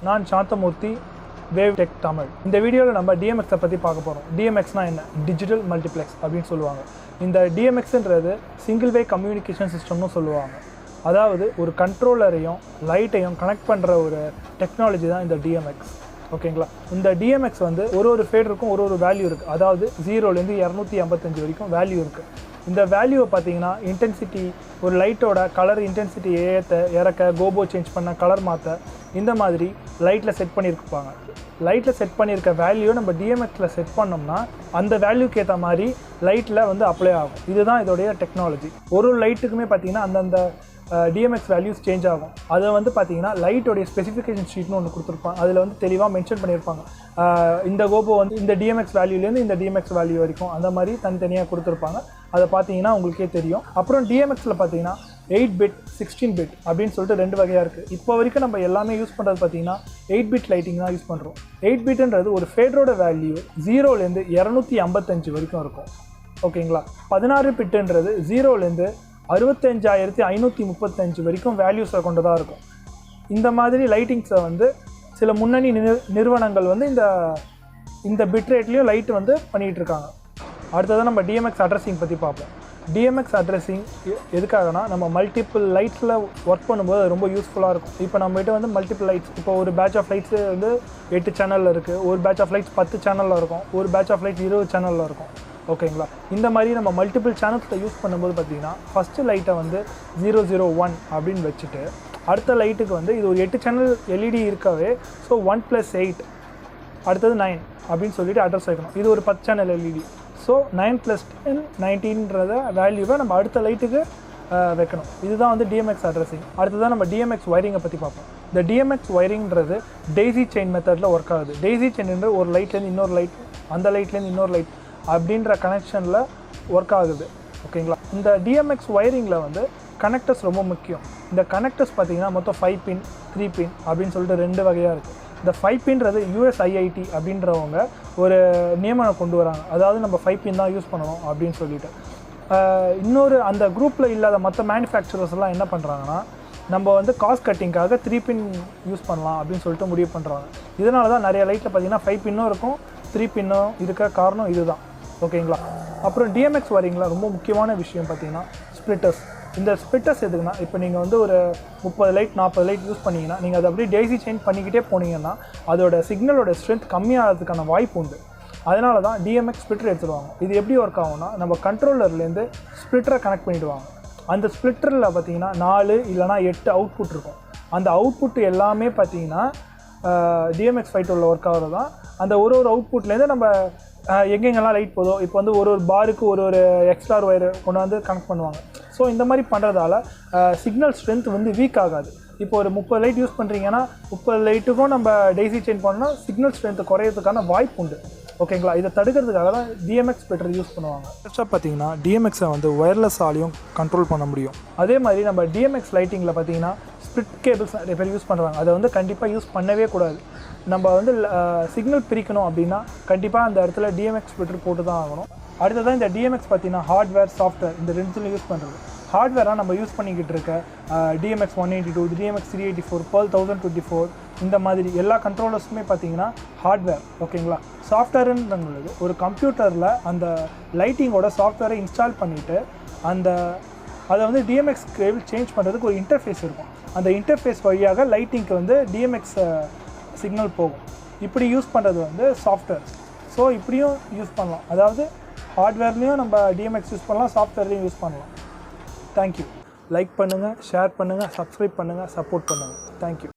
நான் Santhamurthy wave tech Tamil. இந்த வீடியோவில் நம்ம DMX பற்றி பார்க்க போகிறோம். DMXனா என்ன? டிஜிட்டல் மல்டிப்ளெக்ஸ் அப்படின்னு சொல்லுவாங்க. இந்த DMXன்றது சிங்கிள் வே கம்யூனிகேஷன் சிஸ்டம்னு சொல்லுவாங்க. அதாவது ஒரு கண்ட்ரோலரையும் லைட்டையும் கனெக்ட் பண்ணுற ஒரு டெக்னாலஜி தான் இந்த DMX. ஓகேங்களா? இந்த DMX வந்து ஒரு ஃபேடருக்கும் ஒரு வேல்யூ இருக்குது. அதாவது 0லேருந்து 255 வரைக்கும் வேல்யூ இருக்குது. இந்த வேல்யூவை பார்த்தீங்கன்னா இன்டென்சிட்டி, ஒரு லைட்டோட கலர் இன்டென்சிட்டி இறக்க, கோபோ சேஞ்ச் பண்ண, கலர் மாற்ற, இந்த மாதிரி லைட்டில் செட் பண்ணியிருப்பாங்க. லைட்டில் செட் பண்ணியிருக்க வேல்யூ நம்ம DMXல செட் பண்ணோம்னா அந்த வேல்யூக்கு ஏற்ற மாதிரி லைட்டில் வந்து அப்ளை ஆகும். இதுதான் இதோடைய டெக்னாலஜி. ஒரு லைட்டுக்குமே பார்த்தீங்கன்னா அந்தந்த DMX வேல்யூஸ் சேஞ்ச் ஆகும். அதை வந்து பார்த்தீங்கன்னா லைட்டோடைய ஸ்பெசிஃபிகேஷன் ஷீட்னு ஒன்று கொடுத்துருப்பாங்க. அதில் வந்து தெளிவாக மென்ஷன் பண்ணியிருப்பாங்க. இந்த கோபோ வந்து இந்த DMX வேல்யூலேருந்து இந்த DMX வேல்யூ வரைக்கும் அந்த மாதிரி தனித்தனியாக கொடுத்துருப்பாங்க. அதை பார்த்தீங்கன்னா உங்களுக்கே தெரியும். அப்புறம் DMXல பார்த்தீங்கன்னா 8 பிட் 16 பிட் அப்படின்னு சொல்லிட்டு 2 வகையாக இருக்குது. இப்போ வரைக்கும் நம்ம எல்லாமே யூஸ் பண்ணுறது பார்த்தீங்கன்னா 8 பிட் லைட்டிங் தான் யூஸ் பண்ணுறோம். 8 பிட்ன்றது ஒரு ஃபேடரோட வேல்யூ 0லேருந்து 255 வரைக்கும் இருக்கும். ஓகேங்களா? 16 பிட்டுன்றது 0லேருந்து 65,535 வரைக்கும் வேல்யூஸை கொண்டதாக இருக்கும். இந்த மாதிரி லைட்டிங்ஸை வந்து சில முன்னணி நிறுவனங்கள் வந்து இந்த பிட் ரேட்லேயும் லைட் வந்து பண்ணிகிட்டு இருக்காங்க. அடுத்தது நம்ம DMX அட்ரஸிங் பற்றி பார்ப்போம். DMX அட்ரஸிங் எதுக்காகனா நம்ம மல்டிபிள் லைட்ஸில் ஒர்க் பண்ணும்போது அது ரொம்ப யூஸ்ஃபுல்லாக இருக்கும். இப்போ நம்மகிட்ட வந்து மல்டிபிள் லைட்ஸ், இப்போ ஒரு பேட்ச் ஆஃப் லைட்ஸு வந்து 8 சேனலில் இருக்குது, ஒரு பேட்ச் ஆஃப் லைட்ஸ் 10 சேனலில் இருக்கும், ஒரு பேட்ச் ஆஃப் லைட்ஸ் 20 சேனலில் இருக்கும். ஓகேங்களா? இந்த மாதிரி நம்ம மல்டிபிள் சேனல்ஸில் யூஸ் பண்ணும்போது பார்த்திங்கன்னா ஃபஸ்ட்டு லைட்டை வந்து 001 அப்படின்னு வச்சுட்டு அடுத்த லைட்டுக்கு வந்து இது ஒரு 8 சேனல் LED இருக்கவே, ஸோ 1+8 அடுத்தது 9 அப்படின்னு சொல்லிட்டு அட்ரஸ் வைக்கணும். இது ஒரு 10 சேனல் LED, ஸோ 9+10 19ன்றத வேல்யூவை நம்ம அடுத்த லைட்டுக்கு வைக்கணும். இதுதான் வந்து DMX அட்ரஸிங். அடுத்ததான் நம்ம DMX ஒயரிங்கை பற்றி பார்ப்போம். இந்த DMX ஒயரிங்கிறது டெய்ஸி செயின் மெத்தடில் ஒர்க் ஆகுது. டெய்ஸி செயின்ன்ற ஒரு லைட்லேருந்து இன்னொரு லைட், அந்த லைட்லேருந்து இன்னொர் லைட் அப்படின்ற கனெக்ஷனில் ஒர்க் ஆகுது. ஓகேங்களா? இந்த DMX ஒயரிங்கில் வந்து கனெக்டர்ஸ் ரொம்ப முக்கியம். இந்த கனெக்டர்ஸ் பார்த்திங்கன்னா மொத்தம் 5 பின் 3 பின் அப்படின்னு சொல்லிட்டு 2 வகையாக இருக்குது. இந்த 5 பின்றது USIIT அப்படின்றவங்க ஒரு நியமனம் கொண்டு வராங்க. அதாவது நம்ம 5 பின் தான் யூஸ் பண்ணணும் அப்படின்னு சொல்லிட்டு. இன்னொரு அந்த குரூப்பில் இல்லாத மற்ற மேனுஃபேக்சரர்ஸ்லாம் என்ன பண்ணுறாங்கன்னா நம்ம வந்து காஸ்ட் கட்டிங்காக 3 பின் யூஸ் பண்ணலாம் அப்படின்னு சொல்லிட்டு முடிவு பண்ணுறாங்க. இதனால தான் நிறைய லைட்டில் பார்த்திங்கன்னா 5 பின்னும் இருக்கும், 3 பின்னும் இருக்க காரணம் இதுதான். ஓகேங்களா? அப்புறம் DMX ஒயரிங்கில் ரொம்ப முக்கியமான விஷயம் பார்த்திங்கன்னா ஸ்ப்ளிட்டர்ஸ். இந்த ஸ்ப்ளிட்டர்ஸ் எதுக்குன்னா, இப்போ நீங்கள் வந்து ஒரு 30 லைட் 40 லைட் யூஸ் பண்ணிங்கன்னா நீங்கள் அதை அப்படியே டெய்ஸி சேஞ்ச் பண்ணிக்கிட்டே போனீங்கன்னா அதோட சிக்னலோட ஸ்ட்ரென்த் கம்மியாகிறதுக்கான வாய்ப்பு உண்டு. அதனால தான் DMX ஸ்ப்ளிட்டர் எடுத்துடுவாங்க. இது எப்படி ஒர்க் ஆகும்னா, நம்ம கண்ட்ரோலர்லேருந்து ஸ்ப்ளிட்டரை கனெக்ட் பண்ணிவிடுவாங்க. அந்த ஸ்ப்ளிட்டரில் பார்த்திங்கன்னா 4 இல்லைனா 8 அவுட்புட் இருக்கும். அந்த அவுட்புட் எல்லாமே பார்த்திங்கன்னா DMX ஃபைட்டோவில் ஒர்க் ஆகிறது தான். அந்த ஒரு அவுட்புட்லேருந்து நம்ம எங்கெங்கெல்லாம் லைட் போதோ, இப்போ வந்து ஒரு பாருக்கு ஒரு எக்ஸ்ட்ரா ஒயர் கொண்டு வந்து கனெக்ட் பண்ணுவாங்க. ஸோ இந்த மாதிரி பண்ணுறதால சிக்னல் ஸ்ட்ரென்த் வந்து வீக் ஆகாது. இப்போ ஒரு 30 லைட் யூஸ் பண்ணுறீங்கன்னா 30 லைட்டுக்கும் நம்ம டெய்ஸி சேஞ்ச் பண்ணோம்னா சிக்னல் ஸ்ட்ரென்த் குறையிறதுக்கான வாய்ப்பு உண்டு. ஓகேங்களா? இதை தடுக்கிறதுக்காக தான் DMX ஸ்ப்ளிட்டர் யூஸ் பண்ணுவாங்க. ஃபர்ஸ்ட்டாக பார்த்தீங்கன்னா DMXை வந்து ஒயர்லெஸ்ஸாலையும் கண்ட்ரோல் பண்ண முடியும். அதே மாதிரி நம்ம DMX லைட்டிங்கில் பார்த்தீங்கன்னா ஸ்ப்ளிட் கேபிள்ஸ் நிறைய பேர் யூஸ் பண்ணுறாங்க. அதை வந்து கண்டிப்பாக யூஸ் பண்ணவே கூடாது. நம்ம வந்து சிக்னல் பிரிக்கணும் அப்படின்னா கண்டிப்பாக அந்த இடத்துல DMX ஸ்ப்ளிட்டர் போட்டு தான் ஆகணும். அடுத்ததான் இந்த DMX பார்த்தீங்கன்னா ஹார்ட்வேர், சாஃப்ட்வேர் இந்த ரெண்டுத்துலையும் யூஸ் பண்ணுறது. ஹார்ட்வேராக நம்ம யூஸ் பண்ணிக்கிட்டு இருக்க DMX 182, DMX 384, Pearl 1024 இந்த மாதிரி எல்லா கண்ட்ரோலர்ஸுமே பார்த்தீங்கன்னா ஹார்ட்வேர். ஓகேங்களா? சாஃப்ட்வேருன்றது ஒரு கம்ப்யூட்டரில் அந்த லைட்டிங்கோட சாஃப்ட்வேரை இன்ஸ்டால் பண்ணிவிட்டு அதை வந்து DMX கேபிள் சேஞ்ச் பண்ணுறதுக்கு ஒரு இன்டர்ஃபேஸ் இருக்கும். அந்த இன்டர்ஃபேஸ் வழியாக லைட்டிங்க்கு வந்து DMX சிக்னல் போகும். இப்படி யூஸ் பண்ணுறது வந்து சாஃப்ட்வேர். ஸோ இப்படியும் யூஸ் பண்ணலாம். அதாவது ஹார்ட்வேர்லேயும் நம்ம DMX யூஸ் பண்ணலாம், சாஃப்ட்வேர்லேயும் யூஸ் பண்ணலாம். தேங்க்யூ. லைக் பண்ணுங்கள், ஷேர் பண்ணுங்கள், சப்ஸ்கிரைப் பண்ணுங்கள், சப்போர்ட் பண்ணுங்கள். தேங்க்யூ.